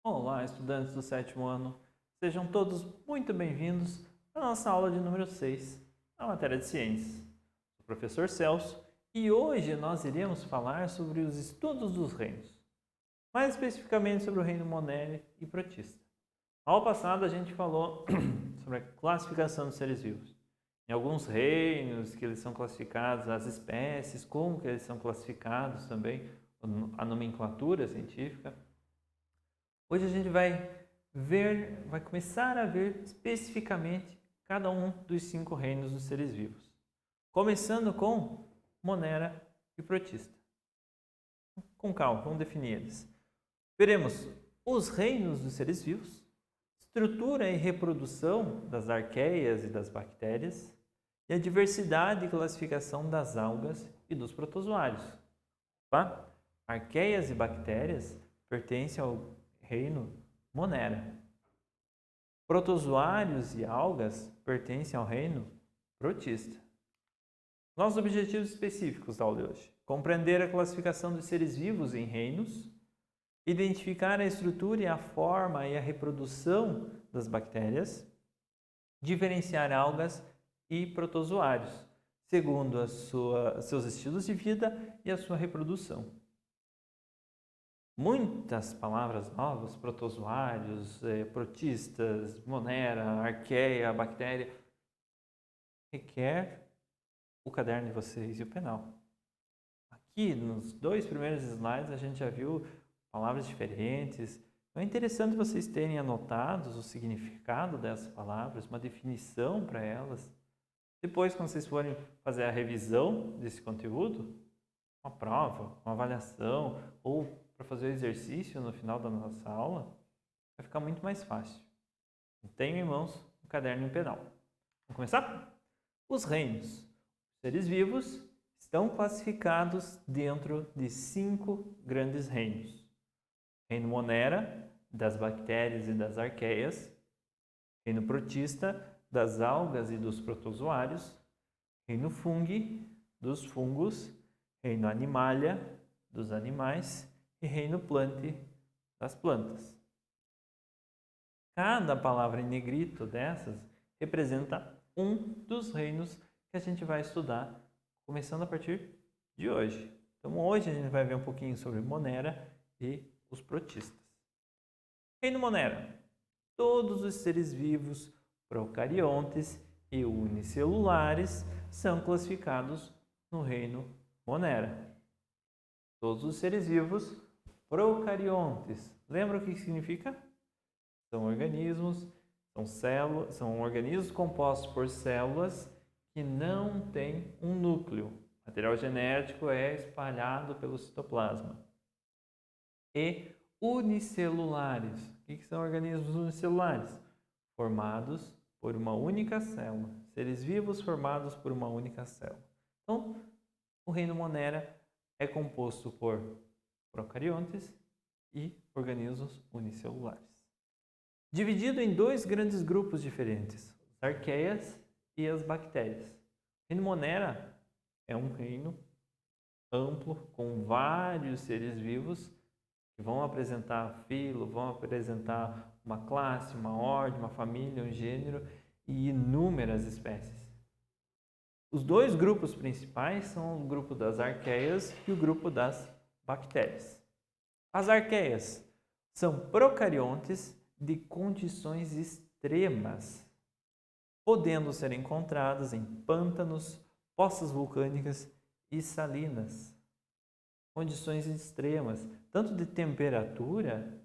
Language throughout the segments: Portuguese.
Olá, estudantes do sétimo ano. Sejam todos muito bem-vindos à nossa aula de número 6, a matéria de ciências. Sou o professor Celso e hoje nós iremos falar sobre os estudos dos reinos, mais especificamente sobre o reino Monere e Protista. Na aula passada a gente falou sobre a classificação dos seres vivos. Em alguns reinos que eles são classificados, as espécies, como que eles são classificados também, a nomenclatura científica. Hoje a gente vai começar a ver especificamente cada um dos 5 reinos dos seres vivos. Começando com Monera e Protista. Com calma, vamos definir eles. Veremos os reinos dos seres vivos, estrutura e reprodução das arqueias e das bactérias e a diversidade e classificação das algas e dos protozoários. Tá? Arqueias e bactérias pertencem ao reino Monera. Protozoários e algas pertencem ao reino Protista. Nossos objetivos específicos da aula de hoje: compreender a classificação dos seres vivos em reinos, identificar a estrutura e a forma e a reprodução das bactérias, diferenciar algas e protozoários, segundo seus estilos de vida e a sua reprodução. Muitas palavras novas, protozoários, protistas, monera, arqueia, bactéria, requer o caderno de vocês e o penal. Aqui, nos 2 primeiros slides, a gente já viu palavras diferentes. Então, é interessante vocês terem anotados o significado dessas palavras, uma definição para elas. Depois, quando vocês forem fazer a revisão desse conteúdo, uma prova, uma avaliação ou para fazer o exercício no final da nossa aula, vai ficar muito mais fácil. Tenho em mãos um caderno e um penal. Vamos começar? Os reinos. Os seres vivos estão classificados dentro de 5 grandes reinos. Reino Monera, das bactérias e das arqueias. Reino Protista, das algas e dos protozoários. Reino Fungi, dos fungos. Reino Animalia, dos animais. E reino Plantae, das plantas. Cada palavra em negrito dessas representa um dos reinos que a gente vai estudar, começando a partir de hoje. Então, hoje a gente vai ver um pouquinho sobre Monera e os protistas. Reino Monera. Todos os seres vivos, procariontes e unicelulares são classificados no reino Monera. Todos os seres vivos procariontes. Lembra o que significa? São organismos, são organismos compostos por células que não têm um núcleo. O material genético é espalhado pelo citoplasma. E unicelulares. O que são organismos unicelulares? Formados por uma única célula. Seres vivos formados por uma única célula. Então, o reino Monera é composto por procariontes e organismos unicelulares. Dividido em 2 grandes grupos diferentes, as arqueias e as bactérias. O reino Monera é um reino amplo, com vários seres vivos que vão apresentar filo, vão apresentar uma classe, uma ordem, uma família, um gênero e inúmeras espécies. Os 2 grupos principais são o grupo das arqueias e o grupo das bactérias. As arqueias são procariontes de condições extremas, podendo ser encontradas em pântanos, poças vulcânicas e salinas. Condições extremas, tanto de temperatura,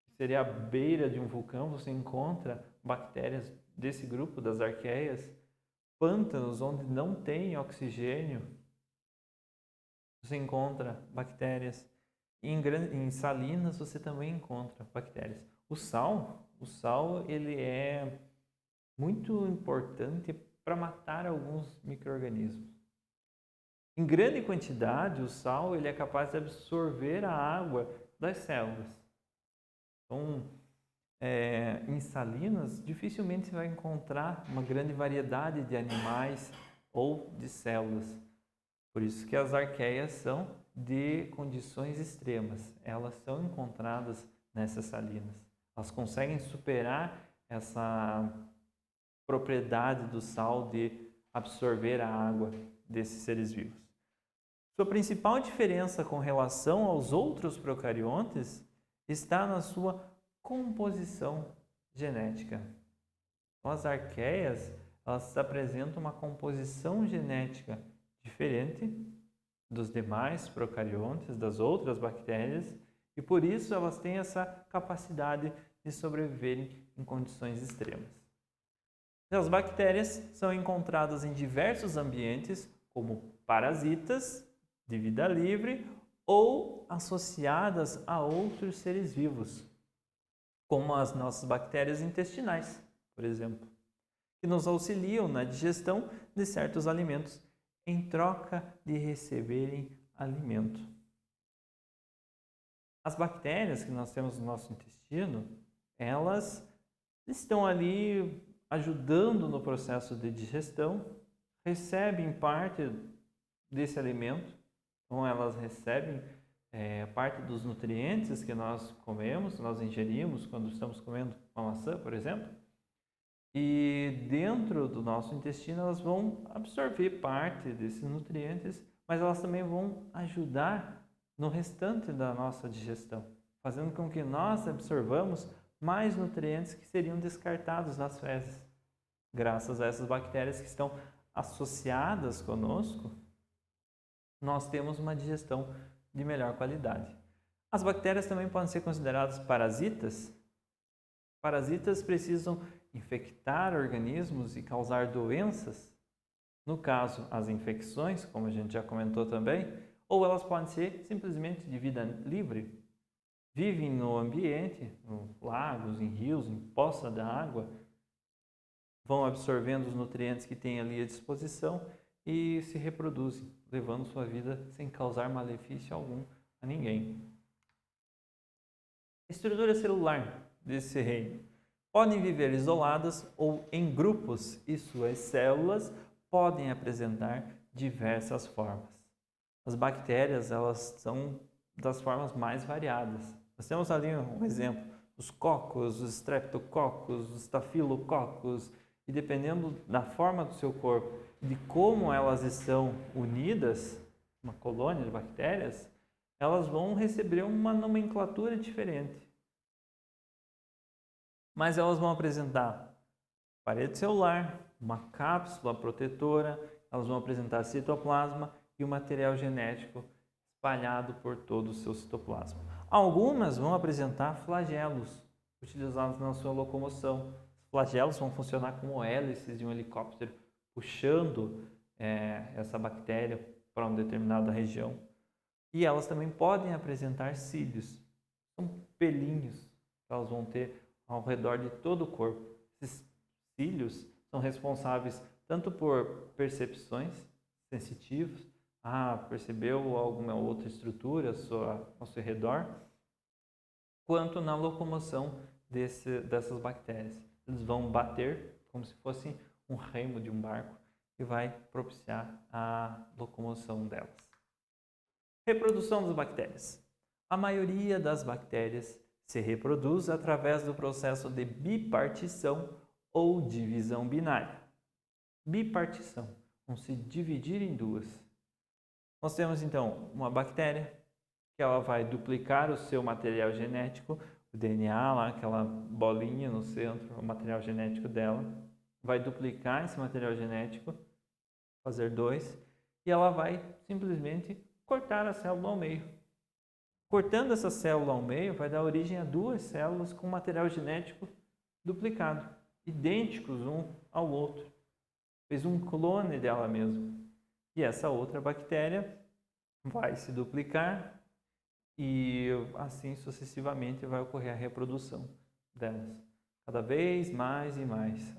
que seria a beira de um vulcão, você encontra bactérias desse grupo das arqueias, pântanos onde não tem oxigênio, você encontra bactérias. Em salinas você também encontra bactérias. O sal ele é muito importante para matar alguns micro-organismos. Em grande quantidade, o sal ele é capaz de absorver a água das células. Então, em salinas, dificilmente você vai encontrar uma grande variedade de animais ou de células. Por isso que as arqueias são de condições extremas. Elas são encontradas nessas salinas. Elas conseguem superar essa propriedade do sal de absorver a água desses seres vivos. Sua principal diferença com relação aos outros procariontes está na sua composição genética. Então, as arqueias, elas apresentam uma composição genética diferente dos demais procariontes, das outras bactérias, e por isso elas têm essa capacidade de sobreviverem em condições extremas. As bactérias são encontradas em diversos ambientes, como parasitas de vida livre ou associadas a outros seres vivos, como as nossas bactérias intestinais, por exemplo, que nos auxiliam na digestão de certos alimentos em troca de receberem alimento. As bactérias que nós temos no nosso intestino, elas estão ali ajudando no processo de digestão, recebem parte desse alimento, então elas recebem parte dos nutrientes que nós comemos, nós ingerimos quando estamos comendo uma maçã, por exemplo, e dentro do nosso intestino elas vão absorver parte desses nutrientes, mas elas também vão ajudar no restante da nossa digestão, fazendo com que nós absorvamos mais nutrientes que seriam descartados nas fezes. Graças a essas bactérias que estão associadas conosco, nós temos uma digestão de melhor qualidade. As bactérias também podem ser consideradas parasitas. Parasitas precisam infectar organismos e causar doenças. No caso, as infecções, como a gente já comentou também, ou elas podem ser simplesmente de vida livre. Vivem no ambiente, em lagos, em rios, em poça d'água, vão absorvendo os nutrientes que têm ali à disposição e se reproduzem, levando sua vida sem causar malefício algum a ninguém. A estrutura celular desse reino podem viver isoladas ou em grupos e suas células podem apresentar diversas formas. As bactérias, elas são das formas mais variadas. Nós temos ali um exemplo, os cocos, os streptococcus, os estafilococcus, e dependendo da forma do seu corpo, de como elas estão unidas, uma colônia de bactérias, elas vão receber uma nomenclatura diferente. Mas elas vão apresentar parede celular, uma cápsula protetora, elas vão apresentar citoplasma e o material genético espalhado por todo o seu citoplasma. Algumas vão apresentar flagelos utilizados na sua locomoção. Os flagelos vão funcionar como hélices de um helicóptero, puxando essa bactéria para uma determinada região. E elas também podem apresentar cílios, são pelinhos que elas vão ter ao redor de todo o corpo. Esses cílios são responsáveis tanto por percepções sensitivas, percebeu alguma outra estrutura ao seu redor, quanto na locomoção dessas bactérias. Eles vão bater como se fosse um remo de um barco e vai propiciar a locomoção delas. Reprodução das bactérias. A maioria das bactérias se reproduz através do processo de bipartição ou divisão binária. Bipartição, vão se dividir em duas. Nós temos então uma bactéria que ela vai duplicar o seu material genético, o DNA lá, aquela bolinha no centro, o material genético dela, vai duplicar esse material genético, fazer 2, e ela vai simplesmente cortar a célula ao meio. Cortando essa célula ao meio, vai dar origem a 2 células com material genético duplicado, idênticos um ao outro. Fez um clone dela mesma. E essa outra bactéria vai se duplicar e assim sucessivamente vai ocorrer a reprodução delas. Cada vez mais e mais.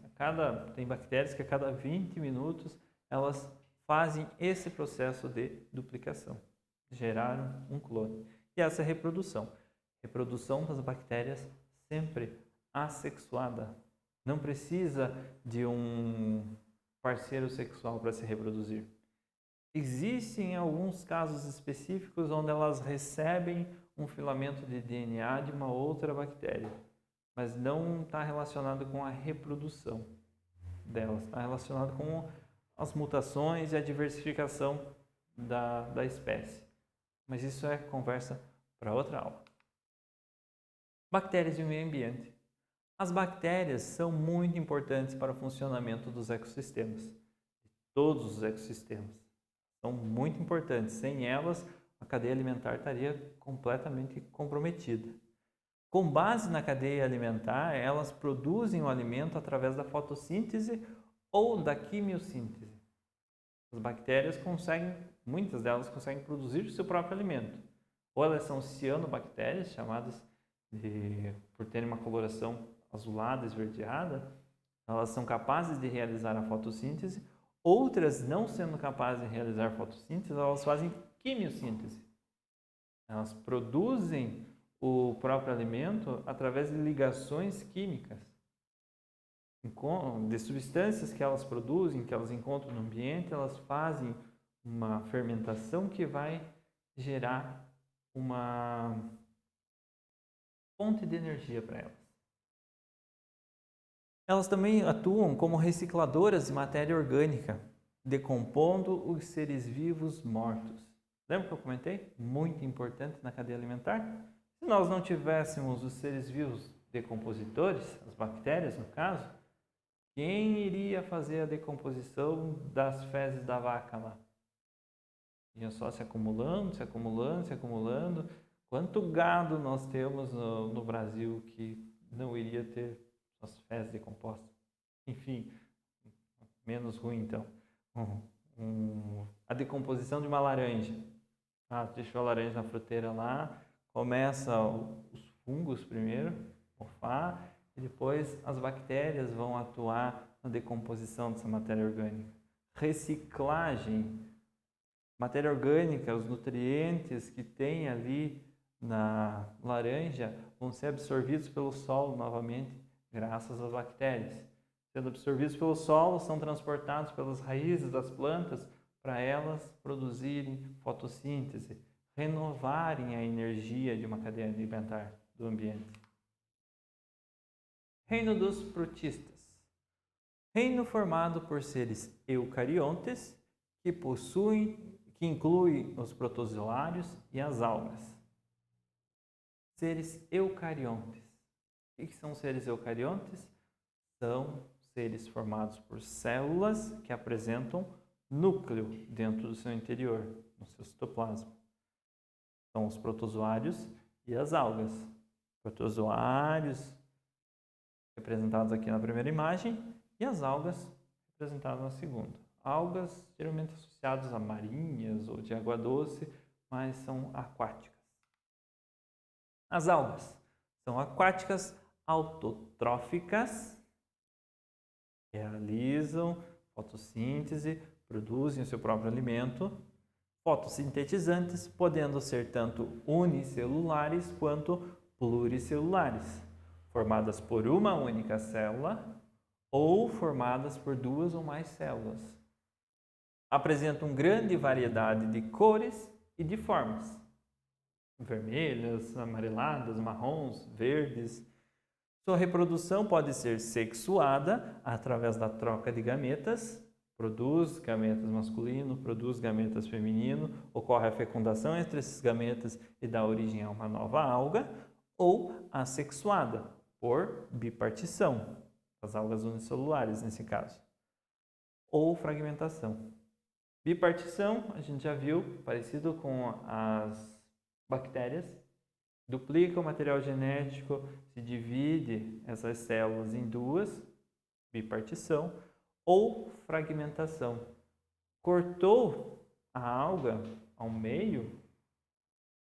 Tem bactérias que a cada 20 minutos elas fazem esse processo de duplicação. Geraram um clone. E essa é a reprodução. Reprodução das bactérias sempre assexuada. Não precisa de um parceiro sexual para se reproduzir. Existem alguns casos específicos onde elas recebem um filamento de DNA de uma outra bactéria, mas não está relacionado com a reprodução delas, está relacionado com as mutações e a diversificação da espécie. Mas isso é conversa para outra aula. Bactérias e o meio ambiente. As bactérias são muito importantes para o funcionamento dos ecossistemas, todos os ecossistemas. São muito importantes. Sem elas, a cadeia alimentar estaria completamente comprometida. Com base na cadeia alimentar, elas produzem o alimento através da fotossíntese ou da quimiossíntese. As bactérias muitas delas conseguem produzir o seu próprio alimento. Ou elas são cianobactérias, chamadas por terem uma coloração azulada, esverdeada, elas são capazes de realizar a fotossíntese. Outras, não sendo capazes de realizar fotossíntese, elas fazem quimiossíntese. Elas produzem o próprio alimento através de ligações químicas, de substâncias que elas produzem, que elas encontram no ambiente, elas fazem uma fermentação que vai gerar uma fonte de energia para elas. Elas também atuam como recicladoras de matéria orgânica, decompondo os seres vivos mortos. Lembra que eu comentei? Muito importante na cadeia alimentar. Se nós não tivéssemos os seres vivos decompositores, as bactérias no caso, quem iria fazer a decomposição das fezes da vaca lá? Ia só se acumulando, se acumulando, se acumulando. Quanto gado nós temos no Brasil que não iria ter as fezes decompostas? Enfim, menos ruim então. A decomposição de uma laranja. Deixou a laranja na fruteira lá, começa os fungos primeiro, mofar, e depois as bactérias vão atuar na decomposição dessa matéria orgânica. Reciclagem. Matéria orgânica, os nutrientes que tem ali na laranja vão ser absorvidos pelo solo novamente, graças às bactérias. Sendo absorvidos pelo solo, são transportados pelas raízes das plantas para elas produzirem fotossíntese, renovarem a energia de uma cadeia alimentar do ambiente. Reino dos protistas. Reino formado por seres eucariontes que inclui os protozoários e as algas. Seres eucariontes. O que são seres eucariontes? São seres formados por células que apresentam núcleo dentro do seu interior, no seu citoplasma. São os protozoários e as algas. Protozoários representados aqui na primeira imagem e as algas representadas na segunda. Algas geralmente associadas a marinhas ou de água doce, mas são aquáticas. As algas são aquáticas autotróficas, realizam fotossíntese, produzem o seu próprio alimento, fotossintetizantes, podendo ser tanto unicelulares quanto pluricelulares, formadas por uma única célula ou formadas por duas ou mais células. Apresentam grande variedade de cores e de formas, vermelhas, amareladas, marrons, verdes. Sua reprodução pode ser sexuada através da troca de gametas, produz gametas masculino, produz gametas feminino, ocorre a fecundação entre esses gametas e dá origem a uma nova alga, ou assexuada, por bipartição, as algas unicelulares nesse caso, ou fragmentação. Bipartição, a gente já viu, parecido com as bactérias, duplica o material genético, se divide essas células em duas, bipartição, ou fragmentação. Cortou a alga ao meio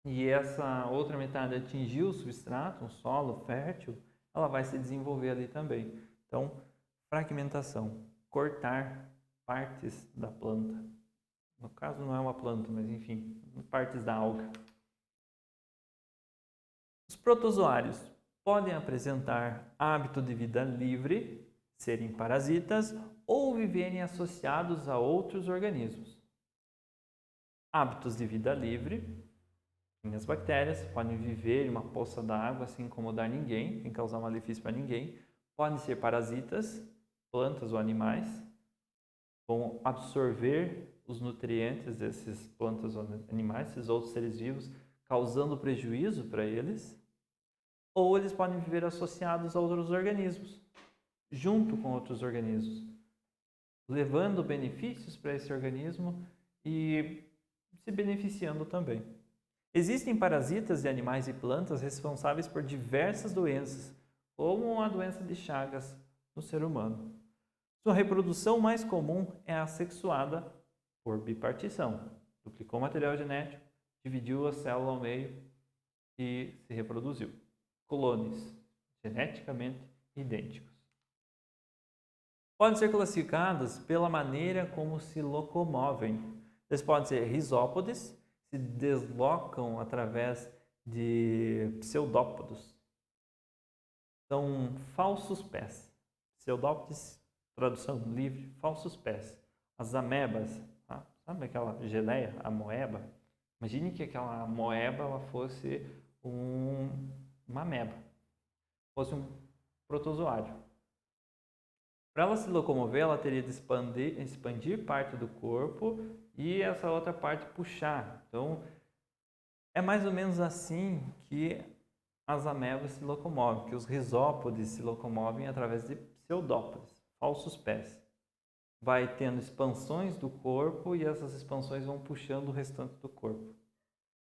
e essa outra metade atingiu o substrato, um solo fértil, ela vai se desenvolver ali também. Então, fragmentação, cortar partes da planta. No caso não é uma planta, mas enfim, partes da alga. Os protozoários podem apresentar hábito de vida livre, serem parasitas ou viverem associados a outros organismos. Hábitos de vida livre. As bactérias podem viver em uma poça d'água sem incomodar ninguém, sem causar malefício para ninguém. Podem ser parasitas, plantas ou animais. Vão absorver os nutrientes desses plantas ou animais, esses outros seres vivos, causando prejuízo para eles. Ou eles podem viver associados a outros organismos, junto com outros organismos, levando benefícios para esse organismo e se beneficiando também. Existem parasitas de animais e plantas responsáveis por diversas doenças, como a doença de Chagas no ser humano. Sua reprodução mais comum é a sexuada por bipartição. Duplicou o material genético, dividiu a célula ao meio e se reproduziu. Clones geneticamente idênticos. Podem ser classificados pela maneira como se locomovem. Eles podem ser risópodes, se deslocam através de pseudópodos. São falsos pés. Pseudópodes, tradução livre, falsos pés. As amebas, tá? Sabe aquela geleia, a moeba? Imagine que aquela moeba ela fosse uma ameba, fosse um protozoário. Para ela se locomover, ela teria de expandir parte do corpo e essa outra parte puxar. Então, é mais ou menos assim que as amebas se locomovem, que os risópodes se locomovem através de pseudópodes, falsos pés. Vai tendo expansões do corpo e essas expansões vão puxando o restante do corpo.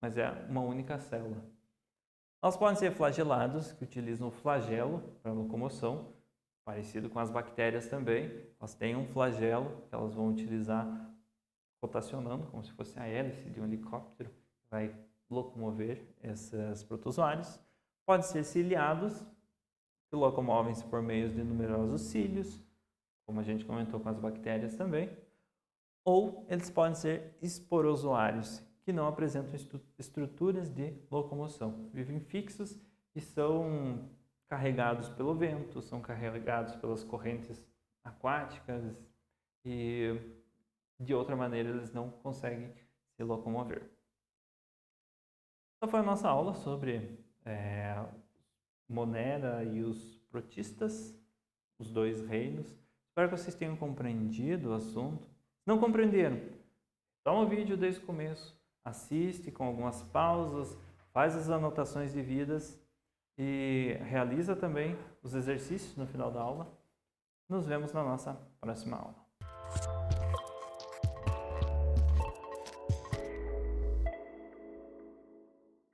Mas é uma única célula. Elas podem ser flagelados, que utilizam o flagelo para locomoção, parecido com as bactérias também. Elas têm um flagelo que elas vão utilizar rotacionando, como se fosse a hélice de um helicóptero, vai locomover esses protozoários. Podem ser ciliados, que locomovem-se por meio de numerosos cílios, como a gente comentou com as bactérias também. Ou eles podem ser esporozoários, que não apresentam estruturas de locomoção. Vivem fixos e são carregados pelo vento, são carregados pelas correntes aquáticas e de outra maneira eles não conseguem se locomover. Essa foi a nossa aula sobre Monera e os protistas, os dois reinos. Espero que vocês tenham compreendido o assunto. Se não compreenderam, toma o vídeo desde o começo, assiste com algumas pausas, faz as anotações devidas e realiza também os exercícios no final da aula. Nos vemos na nossa próxima aula.